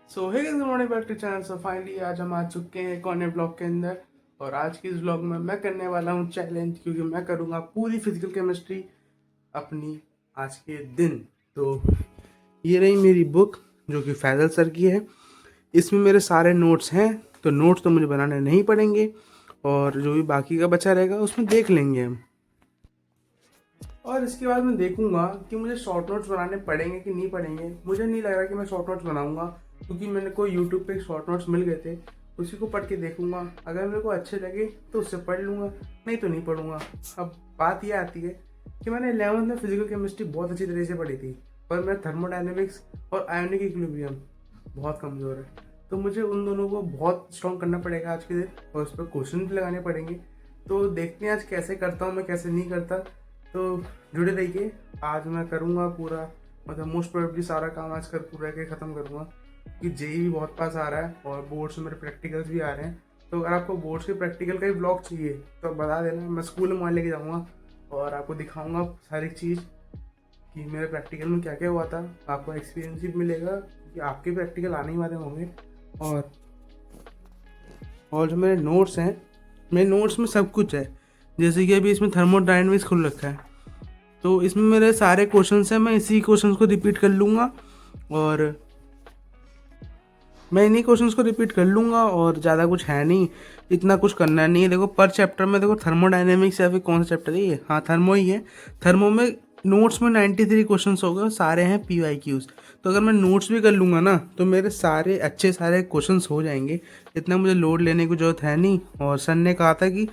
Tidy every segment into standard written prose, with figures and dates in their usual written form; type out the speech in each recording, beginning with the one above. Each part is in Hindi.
So hey good morning back to channel. So finally आज हम आ चुके हैं एक और नए ब्लॉग के अंदर। और आज की इस ब्लॉग में मैं करने वाला हूँ चैलेंज, क्योंकि मैं करूँगा पूरी फिजिकल केमिस्ट्री अपनी आज के दिन। तो ये रही मेरी बुक जो कि फैजल सर की है। इसमें मेरे सारे नोट्स हैं, तो नोट्स तो मुझे बनाने नहीं पड़ेंगे और जो भी बाकी का बचा रहेगा उसमें देख लेंगे हम। और इसके बाद मैं देखूंगा कि मुझे शॉर्ट नोट्स बनाने पड़ेंगे कि नहीं पड़ेंगे। मुझे नहीं लग रहा कि मैं शॉर्ट नोट्स बनाऊंगा, क्योंकि मेरे को यूट्यूब पे शॉर्ट नोट्स मिल गए थे, उसी को पढ़ के देखूंगा। अगर मेरे को अच्छे लगे तो उससे पढ़ लूँगा, नहीं तो नहीं पढ़ूंगा। अब बात यह आती है कि मैंने 11th में फिजिकल केमिस्ट्री बहुत अच्छी तरीके से पढ़ी थी, पर मैं थर्मोडाइनमिक्स और आयोनिक इक्विलिब्रियम बहुत कमज़ोर है। तो मुझे उन दोनों को बहुत स्ट्रॉन्ग करना पड़ेगा आज के दिन, और उस पर क्वेश्चन भी लगाने पड़ेंगे। तो देखते हैं आज कैसे करता हूँ मैं, कैसे नहीं करता। तो जुड़े रहिए, आज मैं करूँगा पूरा, मतलब मोस्ट प्रोबेबली सारा काम आज कर पूरा के ख़त्म करूँगा, क्योंकि जेई भी बहुत पास आ रहा है और बोर्ड्स में मेरे प्रैक्टिकल्स भी आ रहे हैं। तो अगर आपको बोर्ड्स के प्रैक्टिकल का ही ब्लॉग चाहिए तो बता देना, मैं स्कूल में मोबाइल लेके जाऊँगा और आपको दिखाऊँगा सारी चीज़ कि मेरे प्रैक्टिकल में क्या क्या हुआ था। आपको एक्सपीरियंस भी मिलेगा कि आपके प्रैक्टिकल आने ही वाले होंगे। और जो मेरे नोट्स हैं, मेरे नोट्स में सब कुछ है। जैसे कि अभी इसमें थर्मोडायनेमिक्स खुल रखा है, तो इसमें मेरे सारे क्वेश्चंस हैं। मैं इसी क्वेश्चंस को रिपीट कर लूँगा और ज़्यादा कुछ है नहीं, इतना कुछ करना नहीं है। देखो पर चैप्टर में, देखो थर्मोडायनेमिक्स या फिर कौन सा चैप्टर है ये, हाँ थर्मो ही है। थर्मो में नोट्स में 93 क्वेश्चंस हो गए और सारे हैं PYQs। तो अगर मैं नोट्स भी कर लूँगा ना तो मेरे सारे क्वेश्चंस हो जाएंगे। इतना मुझे लोड लेने की जरूरत है नहीं। और सर ने कहा था कि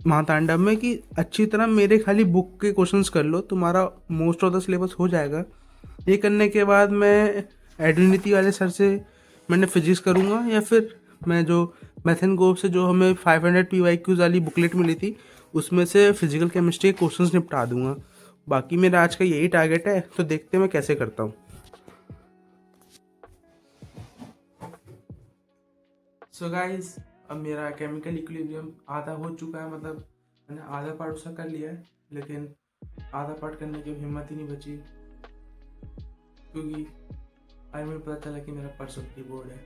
महातांडव में कि अच्छी तरह मेरे खाली बुक के क्वेश्चंस कर लो, तुम्हारा मोस्ट ऑफ द सिलेबस हो जाएगा। ये करने के बाद मैं एडमिनिटी वाले सर से मैंने फिजिक्स करूँगा, या फिर मैं जो मैथन गोप से जो हमें 500 PYQs वाली बुकलेट मिली थी उसमें से फिजिकल केमिस्ट्री के क्वेश्चंस निपटा दूंगा। बाकी मेरा आज का यही टारगेट है, तो देखते हैं मैं कैसे करता हूँ। सो गाइस, अब मेरा केमिकल इक्विलिब्रियम आधा हो चुका है, मतलब मैंने आधा पार्ट उसका कर लिया है, लेकिन आधा पार्ट करने की हिम्मत ही नहीं बची, क्योंकि आज मुझे पता चला कि मेरा परसों की बोर्ड है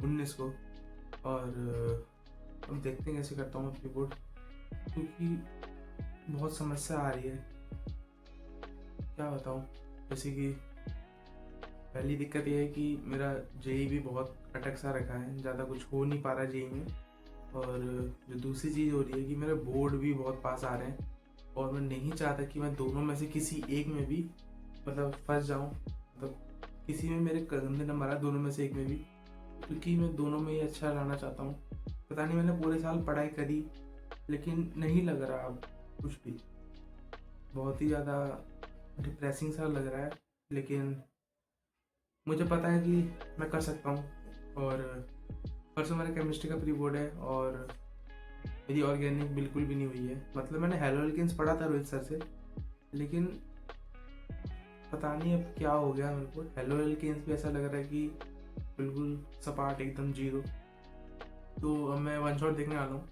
19 को। और अब देखते हैं कैसे करता हूँ मैं प्री बोर्ड, क्योंकि बहुत समस्या आ रही है। क्या बताऊँ, जैसे कि पहली दिक्कत ये है कि मेरा जेई भी बहुत अटक सा रखा है, ज़्यादा कुछ हो नहीं पा रहा जेई में। और जो दूसरी चीज़ हो रही है कि मेरे बोर्ड भी बहुत पास आ रहे हैं, और मैं नहीं चाहता कि मैं दोनों में से किसी एक में भी मतलब फंस जाऊँ, मतलब किसी में मेरे गंदे नंबर आए, दोनों में से एक में भी, क्योंकि मैं दोनों में ही अच्छा लाना चाहता हूँ। पता नहीं, मैंने पूरे साल पढ़ाई करी लेकिन नहीं लग रहा अब कुछ भी, बहुत ही ज़्यादा डिप्रेसिंग सा लग रहा है। लेकिन मुझे पता है कि मैं कर सकता हूँ। और परसों मेरा केमिस्ट्री का प्री बोर्ड है और मेरी ऑर्गेनिक बिल्कुल भी नहीं हुई है। मतलब मैंने हेलोल्किन्स पढ़ा था रोहित सर से, लेकिन पता नहीं अब क्या हो गया मेरे को। हेलोल्किन्स भी ऐसा लग रहा है कि बिल्कुल सपाट एकदम जीरो। तो अब मैं वन शॉट देखने वाला हूँ,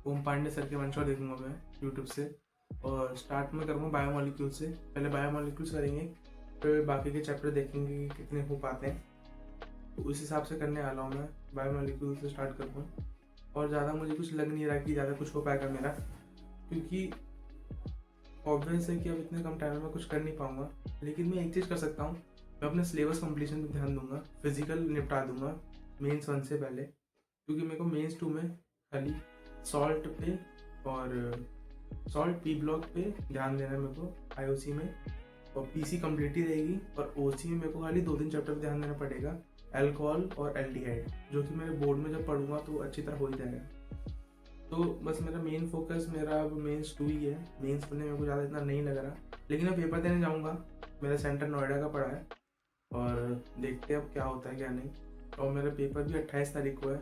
ओम पांडे सर के वन शॉट देखूंगा मैं यूट्यूब से। और स्टार्ट में करूँगा बायोमोलिक्यूल से, पहले बायोमोलिक्यूल्स करेंगे, फिर बाकी के चैप्टर देखेंगे कि कितने हो पाते हैं। तो उस हिसाब से करने वाला हूँ मैं, बायोमोलिक्यूल से स्टार्ट करूँगा। और ज़्यादा मुझे कुछ लग नहीं रहा कि ज़्यादा कुछ हो पाएगा मेरा, क्योंकि ऑब्वियस है कि अब इतने कम टाइम में कुछ कर नहीं पाऊँगा। लेकिन मैं एक चीज़ कर सकता हूँ, मैं अपने सिलेबस कंप्लीशन पर ध्यान दूंगा, फिजिकल निपटा दूंगा मेंस 1 से पहले, क्योंकि मेरे को मेंस 2 में खाली सॉल्ट पे और सॉल्ट पी ब्लॉक पे ध्यान देना है मेरे को IOC में, और PC कंप्लीट ही रहेगी। और OC में मेरे को खाली 2-3 चैप्टर ध्यान देना पड़ेगा, अल्कोहल और एल्डिहाइड, जो कि मेरे बोर्ड में जब पढ़ूंगा तो अच्छी तरह हो ही जाएगा। तो बस मेरा मेन फोकस मेरा अब मेंस 2 ही है। मेंस पढ़ने मेरे को ज़्यादा इतना नहीं लग रहा, लेकिन अब पेपर देने जाऊँगा। मेरा सेंटर नोएडा का पड़ा है और देखते हैं अब क्या होता है क्या नहीं। और मेरा पेपर भी 28 तारीख को है।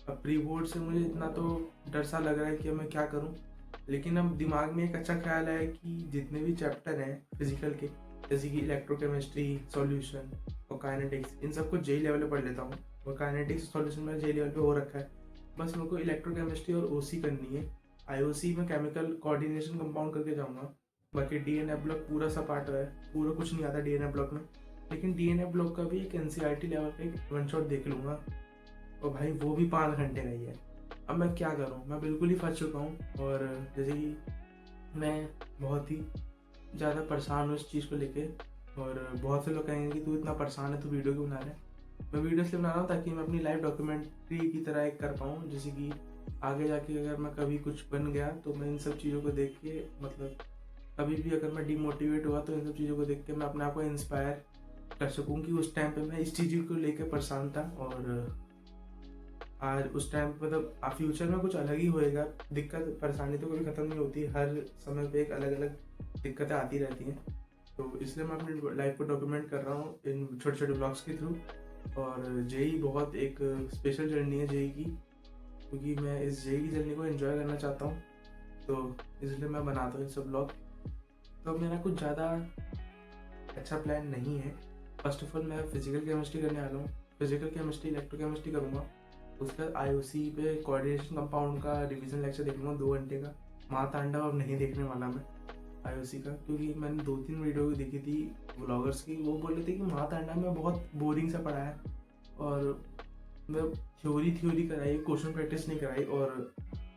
अब प्री बोर्ड से मुझे इतना तो डर सा लग रहा है कि मैं क्या करूं, लेकिन अब दिमाग में एक अच्छा ख्याल है कि जितने भी चैप्टर हैं फिजिकल के, जैसे कि इलेक्ट्रोकेमिस्ट्री, सॉल्यूशन और काइनेटिक्स, इन सबको जेई लेवल पे पढ़ लेता हूँ। और काइनेटिक्स सॉल्यूशन मेरा जेई लेवल पे हो रखा है। बस मेरे को इलेक्ट्रोकेमिस्ट्री और OC करनी है। IOC में केमिकल कोऑर्डिनेशन कंपाउंड करके जाऊँगा। बाकी DNA ब्लॉक पूरा सा पार्ट है, पूरा कुछ नहीं आता DNA ब्लॉक में, लेकिन डीएनए ब्लॉक का भी एक एनसीईआरटी लेवल पे एक वन शॉट देख लूँगा, और भाई वो भी 5 घंटे का ही है। अब मैं क्या करूँ, मैं बिल्कुल ही फंस चुका हूँ। और जैसे कि मैं बहुत ही ज़्यादा परेशान हूँ इस चीज़ को लेके, और बहुत से लोग कहेंगे कि तू इतना परेशान है, तू वीडियो क्यों बना रहा है। मैं वीडियो इसलिए बना रहा हूँ ताकि मैं अपनी लाइफ डॉक्यूमेंट्री की तरह एक कर पाऊँ, जैसे कि आगे जाके अगर मैं कभी कुछ बन गया तो मैं इन सब चीज़ों को देख के, मतलब कभी भी अगर मैं डिमोटिवेट हुआ तो इन सब चीज़ों को देख के मैं अपने आप को इंस्पायर कर सकूँ कि उस टाइम पे मैं इस चीज़ को लेकर परेशान था, और आज उस टाइम मतलब फ्यूचर में कुछ अलग ही होएगा। दिक्कत परेशानी तो कभी ख़त्म नहीं होती, हर समय पे एक अलग अलग दिक्कतें आती रहती हैं। तो इसलिए मैं अपनी लाइफ को डॉक्यूमेंट कर रहा हूँ इन छोटे छोटे ब्लॉग्स के थ्रू। और जेई बहुत एक स्पेशल जर्नी है जेई की, क्योंकि मैं इस जेई की जर्नी को एंजॉय करना चाहता हूँ, तो इसलिए मैं बनाता हूँ ये सब ब्लॉग। तो मेरा कुछ ज़्यादा अच्छा प्लान नहीं है। फर्स्ट ऑफ ऑल मैं फिजिकल केमिस्ट्री करने वाला हूँ, फिजिकल केमिस्ट्री इलेक्ट्रोकेमिस्ट्री करूँगा। उसके बाद आईओसी पे कोऑर्डिनेशन कंपाउंड का रिवीजन लेक्चर देख लूँगा 2 घंटे का। महातांडव अब नहीं देखने वाला मैं आईओसी का, क्योंकि मैंने 2-3 वीडियो देखी थी व्लॉगर्स की, वो बोल रहे थे कि महातांडव में बहुत बोरिंग सा पढ़ा है, और मतलब थ्योरी कराई, क्वेश्चन प्रैक्टिस नहीं कराई। और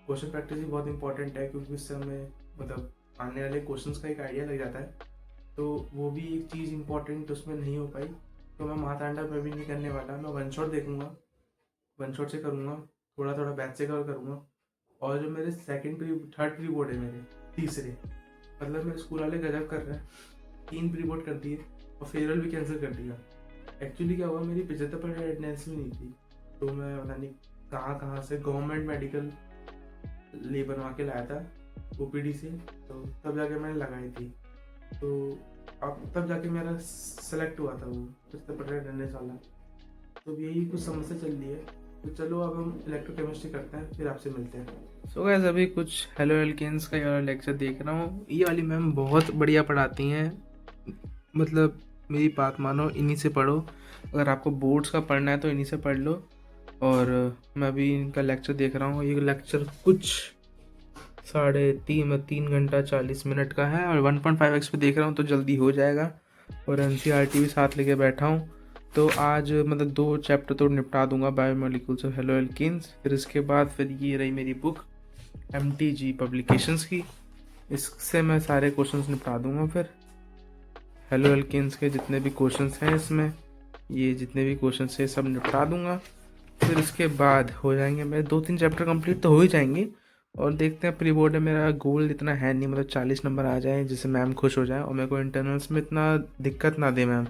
क्वेश्चन प्रैक्टिस भी बहुत इंपॉर्टेंट है, क्योंकि उससे हमें मतलब आने वाले क्वेश्चंस का एक आइडिया लग जाता है। तो वो भी एक चीज़ इंपॉर्टेंट उसमें नहीं हो पाई, तो मैं महातांडव में भी नहीं करने वाला। मैं वन शॉट देखूंगा, वन शॉट से करूँगा, थोड़ा थोड़ा बैच से कवर करूँगा। और जो मेरे थर्ड प्री बोर्ड है, मेरे तीसरे, मतलब मेरे स्कूल वाले गजब कर रहे हैं, 3 प्री बोर्ड कर दिए और फेयरवेल भी कैंसिल कर दिया। एक्चुअली क्या हुआ, मेरी 75% अटेंडेंस भी नहीं थी, तो मैं पता नहीं कहाँ कहाँ से गवर्नमेंट मेडिकल लीव बनवा के लाया था ओपीडी से, तो तब जाके मैंने लगाई थी। तो अब तब जाके मेरा सेलेक्ट हुआ था वो 75% अटेंडेंस वाला। तो यही कुछ समस्या चल रही है। तो चलो अब हम इलेक्ट्रोकेमिस्ट्री करते हैं, फिर आपसे मिलते हैं। सो गाइस, अभी कुछ हेलो एल्केन्स का ये लेक्चर देख रहा हूँ। ये वाली मैम बहुत बढ़िया पढ़ाती हैं, मतलब मेरी बात मानो, इन्हीं से पढ़ो। अगर आपको बोर्ड्स का पढ़ना है तो इन्हीं से पढ़ लो। और मैं अभी इनका लेक्चर देख रहा हूँ। ये लेक्चर कुछ 3 घंटा 40 मिनट का है, और 1.5x पे देख रहा हूँ तो जल्दी हो जाएगा। और एनसीईआरटी भी साथ लेके बैठा हूँ। तो आज मतलब 2 चैप्टर तो निपटा दूंगा, बायोमोलिक्यूल्स और हेलो एल्केन्स। फिर इसके बाद फिर ये रही मेरी बुक MTG पब्लिकेशंस की, इससे मैं सारे क्वेश्चंस निपटा दूंगा। फिर हेलो एल्केन्स के जितने भी क्वेश्चंस हैं इसमें, ये जितने भी क्वेश्चंस हैं सब निपटा दूंगा। फिर उसके बाद हो जाएंगे मेरे 2-3 चैप्टर कंप्लीट तो हो ही जाएंगे। और देखते हैं, प्री बोर्ड में मेरा गोल इतना है नहीं, मतलब 40 नंबर आ जाए जिससे मैम खुश हो जाए और मेरे को इंटरनल्स में इतना दिक्कत ना दे मैम।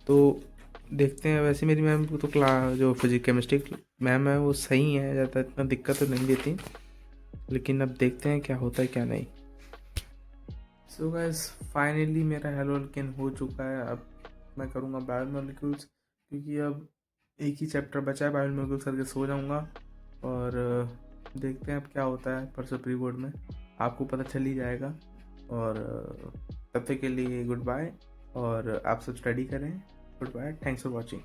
तो देखते हैं। वैसे मेरी मैम को तो जो फिजिक्स केमिस्ट्री मैम है वो सही है, ज़्यादा इतना दिक्कत तो नहीं देती, लेकिन अब देखते हैं क्या होता है क्या नहीं। सो गाइस, फाइनली मेरा हेलो एल्केन हो चुका है। अब मैं करूँगा बायोमोलिक्यूल्स, क्योंकि अब एक ही चैप्टर बचा है बायोमोलिक्यूल्स, करके सो जाऊँगा। और देखते हैं अब क्या होता है परसों प्री बोर्ड में, आपको पता चल ही जाएगा। और तब तक के लिए गुड बाय, और आप सब स्टडी करें। Good bye, thanks for watching.